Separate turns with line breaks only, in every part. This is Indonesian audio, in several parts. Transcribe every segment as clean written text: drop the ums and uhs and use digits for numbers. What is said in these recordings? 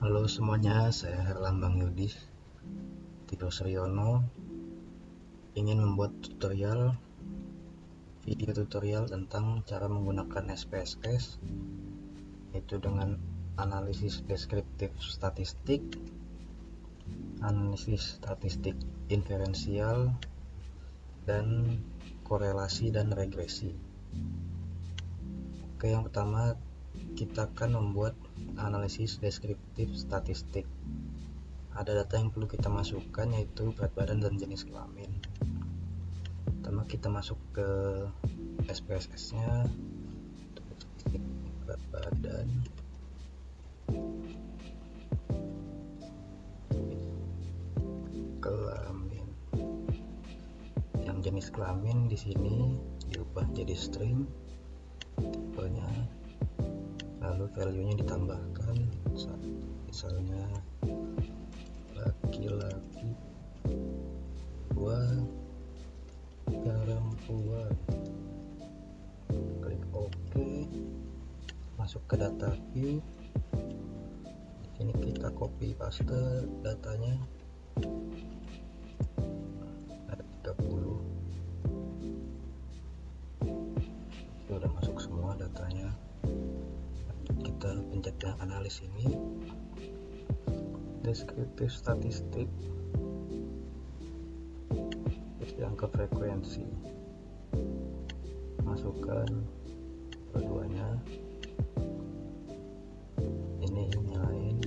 Halo semuanya, saya Herlambang Yudis Tito Suryono ingin membuat video tutorial tentang cara menggunakan SPSS, yaitu dengan analisis deskriptif statistik, analisis statistik inferensial, dan korelasi dan regresi. Oke, yang pertama kita akan membuat analisis deskriptif statistik. Ada data yang perlu kita masukkan, yaitu berat badan dan jenis kelamin. Pertama kita masuk ke SPSS nya, berat badan, kelamin. Yang jenis kelamin di sini diubah jadi string, tipenya, lalu value nya ditambahkan, misalnya laki-laki, perempuan. Klik OK, masuk ke data view. Di sini kita copy paste datanya, ada 30. Sudah masuk semua datanya. Kita pencet yang analis ini, deskriptif statistik, yang ke frekuensi, masukkan keduanya, ini nyalain,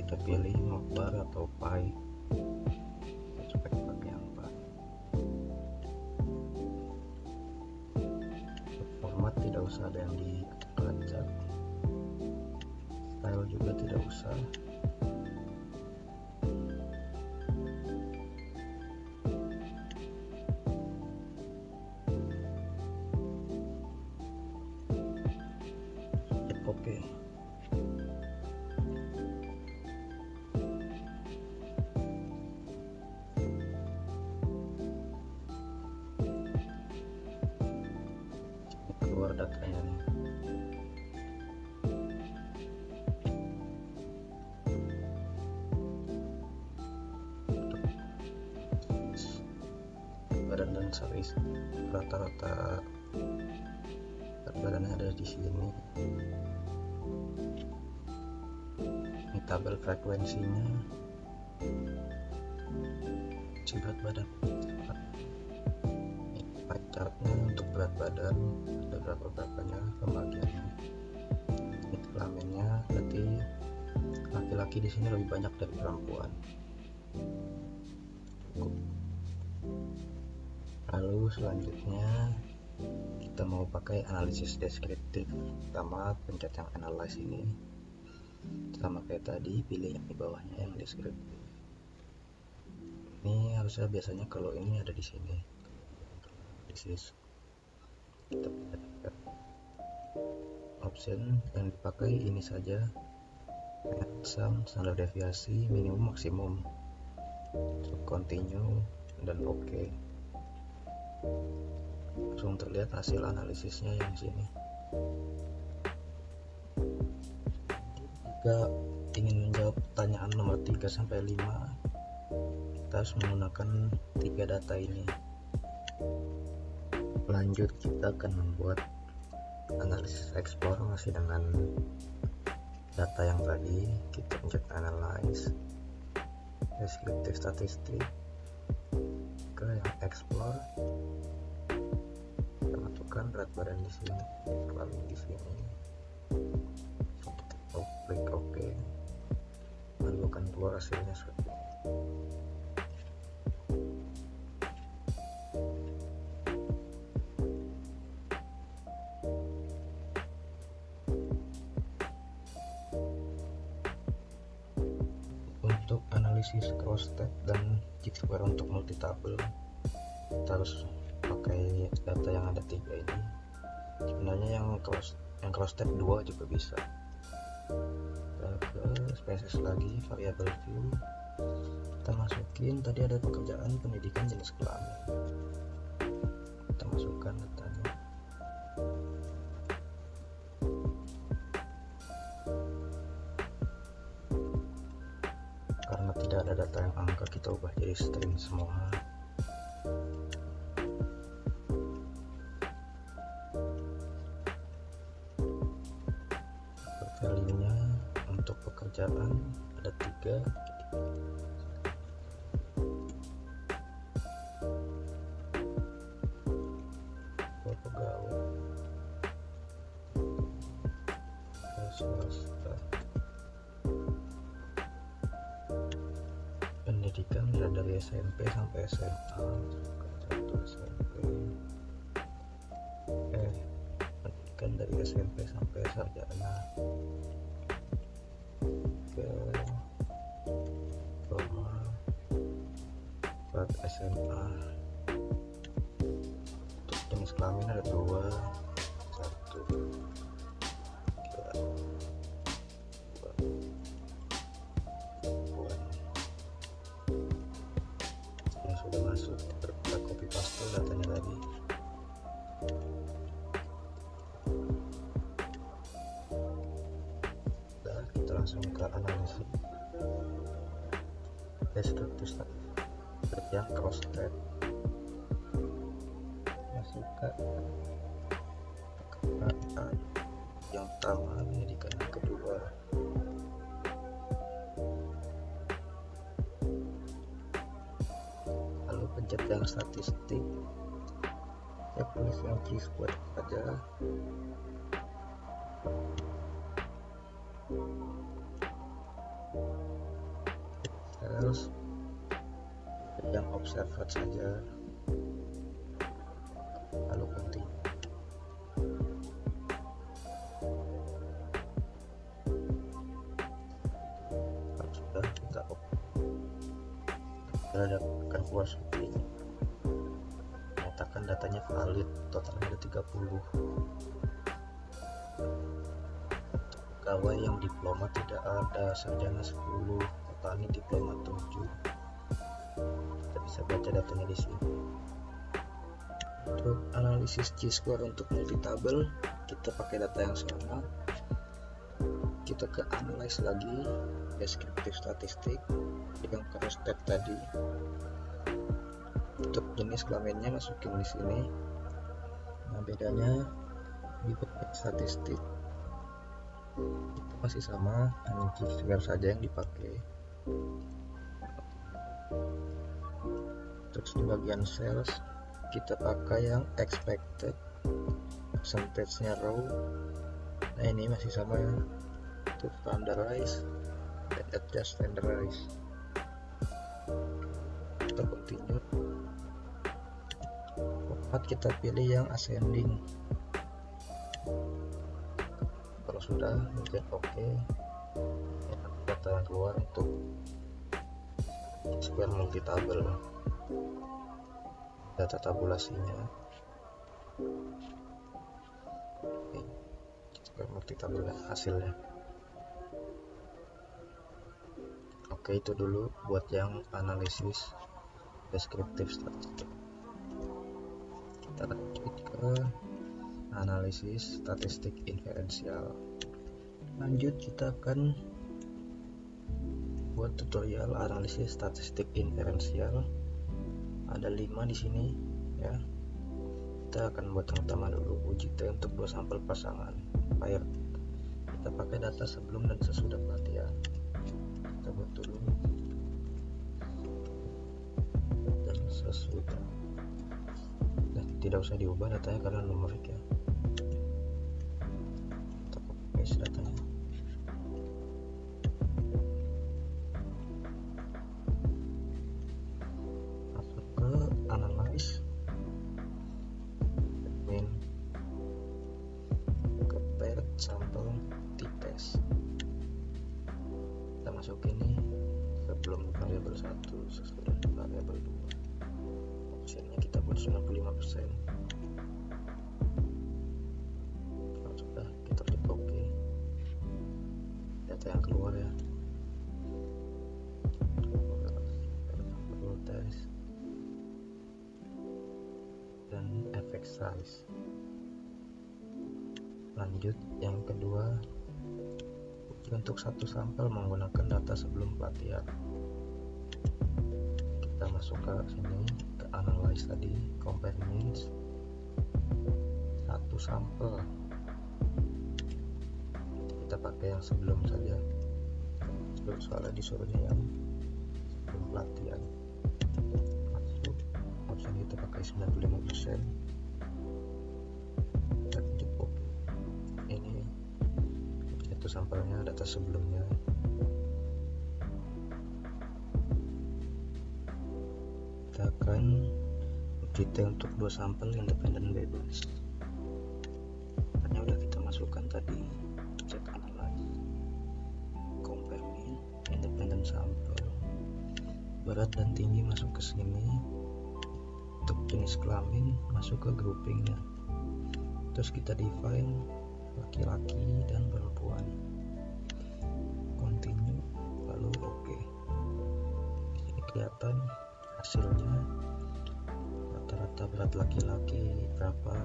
kita pilih Mokbar atau Pi, supaya pakai yang Pi. Format tidak usah ada yang dilacak, style juga tidak usah. Oke. Keluar datanya nih. Badan dan series rata-rata badannya ada di sini. Ini tabel frekuensinya, berat badan, pie chartnya untuk berat badan, ada berapanya pembagiannya. Ini kelaminnya, berarti laki-laki di sini lebih banyak dari perempuan. Lalu selanjutnya kita mau pakai analisis deskriptif. Pertama pencet yang analyze ini, sama kayak tadi, pilih yang di bawahnya yang deskriptif. Ini harusnya biasanya kalau ini ada di sini. Kita option yang dipakai ini saja, sum, standar deviasi, minimum, maksimum, continue, dan OK. Langsung terlihat hasil analisisnya yang sini. Jika ingin menjawab pertanyaan nomor 3 sampai 5, kita harus menggunakan 3 data ini. Lanjut kita akan membuat analisis explore masih dengan data yang tadi. Kita pencet analyze, deskriptif statistik, ke yang explore, kita masukkan berat badan di sini, kelamin di sini, klik OK, lalu akan keluar hasilnya seperti ini. Untuk analisis cross step dan chi-square untuk multi tabel, kita harus pakai data yang ada 3 ini. sebenarnya yang cross tab 2 juga bisa. Kita ke spesies lagi, variable view, kita masukin tadi ada pekerjaan pendidikan jenis kelamin, kita masukkan datanya. Karena tidak ada data yang angka, kita ubah jadi string semua. Value-nya untuk pekerjaan ada 3. Pegawai swasta, pendidikan dari SMP sampai SMA, satu SMP, pendidikan dari SMP sampai sarjana, ke Roma 4 SMA. Untuk jenis kelamin ada 2, 1, 2, 2. Yang sudah masuk, kita copy paste datanya tadi. Nah, kita langsung ke analisis deskriptif yang cross tab, masukkan pekerjaan yang pertama, pendidikan yang kedua. Lalu pencet yang statistik, saya tulis yang keyword aja. Terus yang observed saja, lalu continue. Kalau sudah, kita akan keluar seperti ini, menyatakan datanya valid, totalnya ada 30. Pegawai yang diploma tidak ada, sarjana 10, petani diploma 7. Kita bisa baca datanya di sini. Untuk analisis G-score untuk multi tabel, kita pakai data yang sama. Kita ke analyze lagi, deskriptif statistik yang cross tab tadi. Untuk jenis kelaminnya masukin di sini. Nah, bedanya di bagian statistik itu masih sama, hanya G-score saja yang dipakai. Terus di bagian sales kita pakai yang expected, percentage-nya raw. Nah, ini masih sama ya, untuk standardize dan adjust standardize. Kita continue. Format kita pilih yang ascending. Kalau sudah, pencet OK. Data yang keluar untuk square multi tabel, data tabulasinya. Oke, square multi tabel hasilnya. Oke, itu dulu buat yang analisis deskriptif statistik. Kita lanjut ke analisis statistik inferensial. Lanjut, kita akan buat tutorial analisis statistik inferensial. Ada 5 di sini ya. Kita akan buat yang pertama dulu, uji T untuk 2 sampel pasangan paired. Kita pakai data sebelum dan sesudah pelatihan. Kita buat dulu dan sesudah. Nah, tidak usah diubah datanya karena numerik ya. Kita copy paste datanya. Masuk ke analyze, admin, ke paired sampel t-test. Kita masukin nih sebelum variabel 1, sesudah variabel 2. Optionnya kita buat 95%. data yang keluar ya. Test dan effect size. Lanjut yang kedua, untuk satu sampel menggunakan data sebelum pelatihan. Kita masuk ke sini, ke analyze tadi, compare means, satu sampel kita pakai yang sebelum saja, soalnya disuruhnya yang sebelum pelatihan. Masuk option kita pakai 95%, dan cukup. Ini itu sampelnya, data sebelumnya. Kita akan uji untuk dua sampel independen bebas. Hanya udah kita masukkan tadi, cek analyze, compare mean, independen sampel, berat dan tinggi masuk ke sini. Untuk jenis kelamin masuk ke groupingnya. Terus kita define laki-laki dan perempuan. Continue, lalu oke. Ini kelihatan hasilnya, rata-rata berat laki-laki berapa,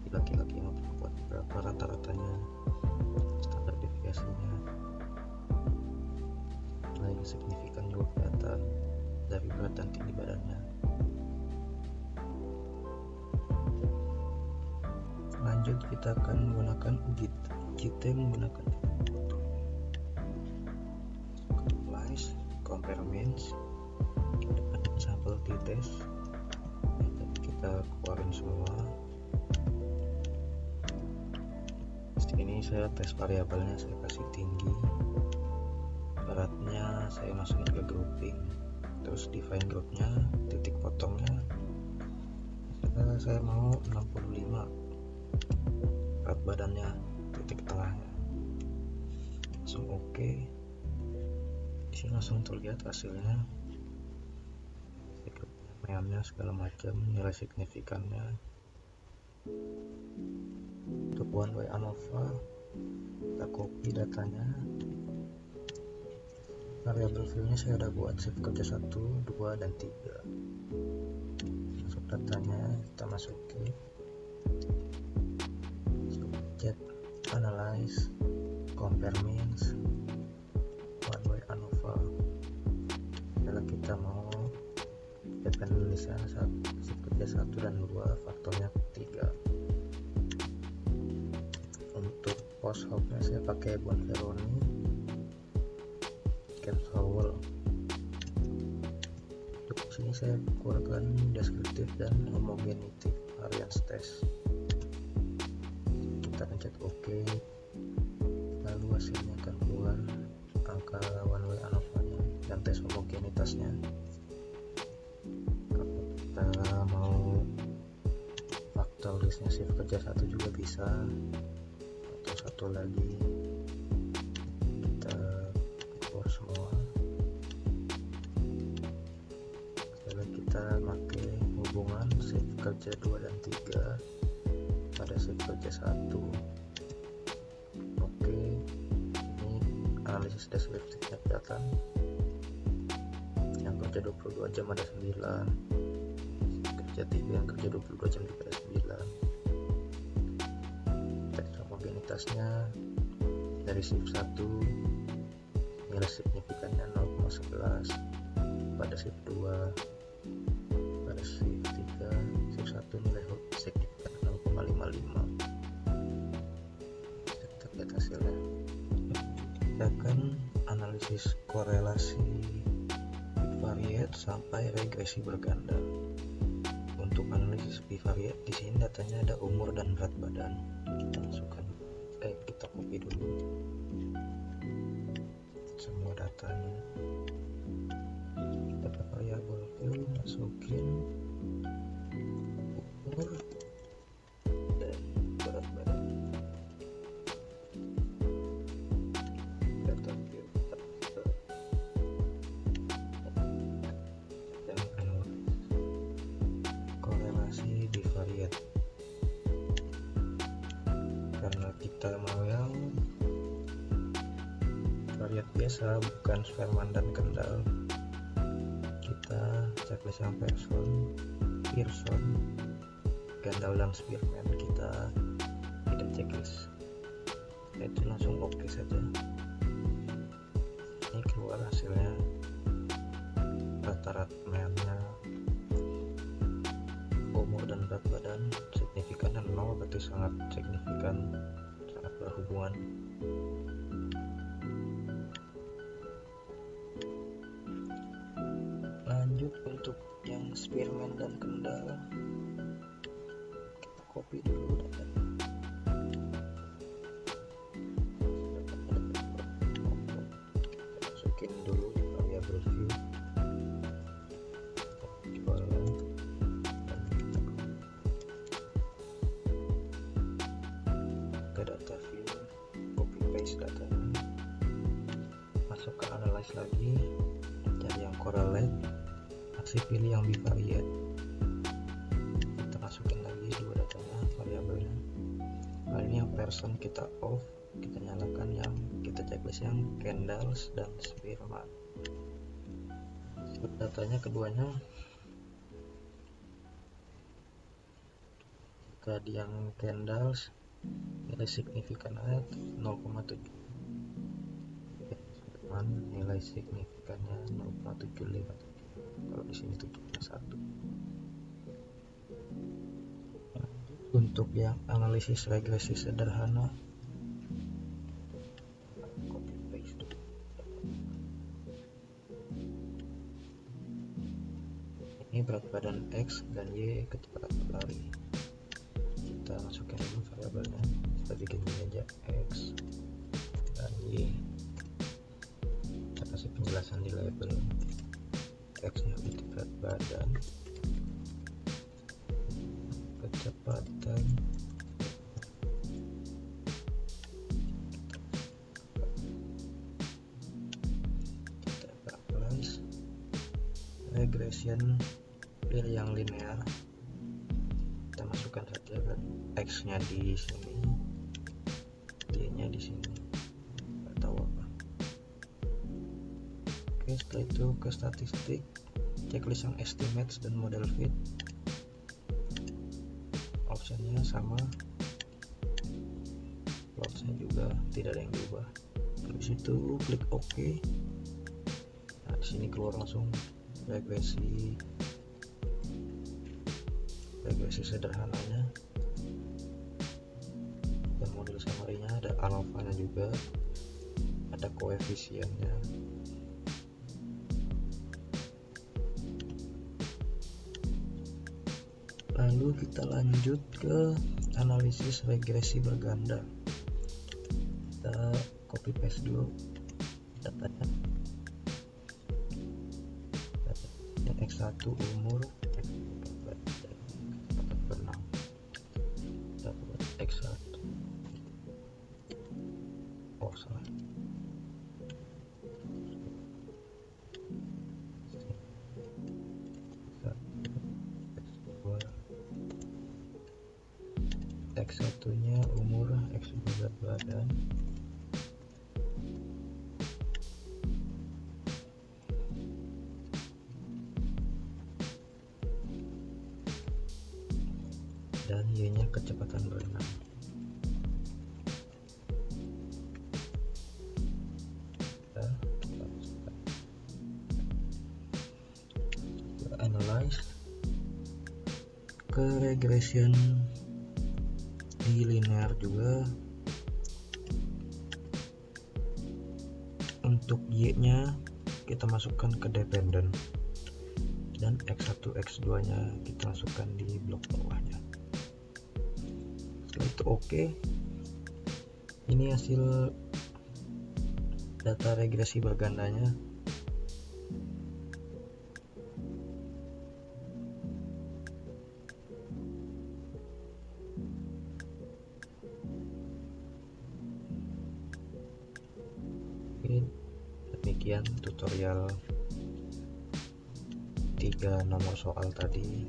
laki-laki yang perempuan berapa, rata-ratanya, standar deviasinya. Nilai signifikan juga kelihatan dari berat dan tinggi badannya. Lanjut kita akan menggunakan uji T menggunakan foto. Analyze, compare means, independent sample t-test. Kita keluarin semua. Ini saya tes variabelnya, saya kasih tinggi, beratnya saya masukin ke grouping, terus define groupnya, titik potongnya saya mau 65, berat badannya, titik tengahnya, langsung oke. Di sini langsung terlihat hasilnya, meamnya segala macam, nilai signifikannya. Untuk one way ANOVA, kita copy datanya, variabel view-nya saya udah buat, shift kerja 1, 2, dan 3. Masuk datanya, kita masukin, cek, analyze, compare means, one way ANOVA. Kalau kita mau dependensinya shift kerja 1 dan 2, faktornya 3. Untuk post hope-nya saya pakai Bonferroni, Caps Howell. Untuk sini saya keluarkan deskriptif dan homogeneity variance test. Kita pencet OK, lalu hasilnya akan keluar angka one way ANOVA-nya dan tes homogenitasnya. Kalau kita mau faktor listnya shift kerja 1 juga bisa, atau satu lagi kita keluar semua. Setelah kita pakai hubungan shift kerja 2 dan 3 pada shift kerja 1. Oke, ini analisis deskriptifnya kelihatan. Yang kerja 22 jam ada 9, kerja 3 yang kerja 22 jam juga ada 9. Tes homogenitasnya dari shift 1 nilai signifikannya 0,11, pada shift 2, pada shift 3, shift 1 nilai signifikan 0,55. Kita lihat hasilnya. Kita akan analisis korelasi bivariate sampai regresi berganda. Untuk analisis bivariate di sini datanya ada umur dan berat badan. Kita masukkan, kita copy dulu semua datanya. Kita variabel fill, masukin umur dan berat badan. Data fill dan korelasi bivariate. Karena kita mau yang template biasa, bukan Spearman dan Kendall. Kita checklist yang Pearson, Kendall dan Spearman kita tidak checklist, itu langsung oke saja. Ini keluar hasilnya, rata-rata mainnya, umur dan berat badan signifikan dan 0, berarti sangat signifikan, sangat berhubungan. Lanjut untuk yang Spearman dan Kendall, kita copy dulu datanya. Masukin dulu di variable view, jualan, dan kita ke data view, copy paste datanya, masuk ke analyze lagi, cari yang correlate, masih pilih yang bivariate, kita masukin lagi dua datanya, variabelnya. Kali ini yang person kita off, kita nyalakan yang kita checklist yang Kendall dan Spearman. Datanya keduanya, jika di yang Kendall nilai signifikannya 0,7, Spearman nilai signifikannya 0,757, kalau di sini 7,1. Untuk yang analisis regresi sederhana, copy paste. Ini berat badan X dan Y, kecepatan berlari. Kita masukkan dulu variabelnya, kita bikin aja X dan Y. Kita kasih penjelasan di label. X nya itu berat badan, kecepatan, kita apply regression, pilih yang linear, kita masukkan saja kan X nya di sini, Y nya di sini, nggak tahu apa. Oke, setelah itu ke statistik, checklist yang estimates dan model fit, optionnya sama, plotsnya juga tidak ada yang diubah. Habis itu klik OK. Nah, di sini keluar langsung regresi sederhananya dan model summary-nya, ada alfanya juga, ada koefisiennya. Lalu kita lanjut ke analisis regresi berganda. Kita copy paste dulu datanya. Yang X1 umur, kecepatan berenang, dapat X1. Oh salah. X1 nya umur, X2 berat badan, dan Y nya kecepatan berenang. Kita analyze ke regression di linear juga. Untuk Y nya kita masukkan ke dependent dan X1 X2 nya kita masukkan di blok bawahnya. Setelah itu oke. Ini hasil data regresi bergandanya. Demikian tutorial 3 nomor soal tadi.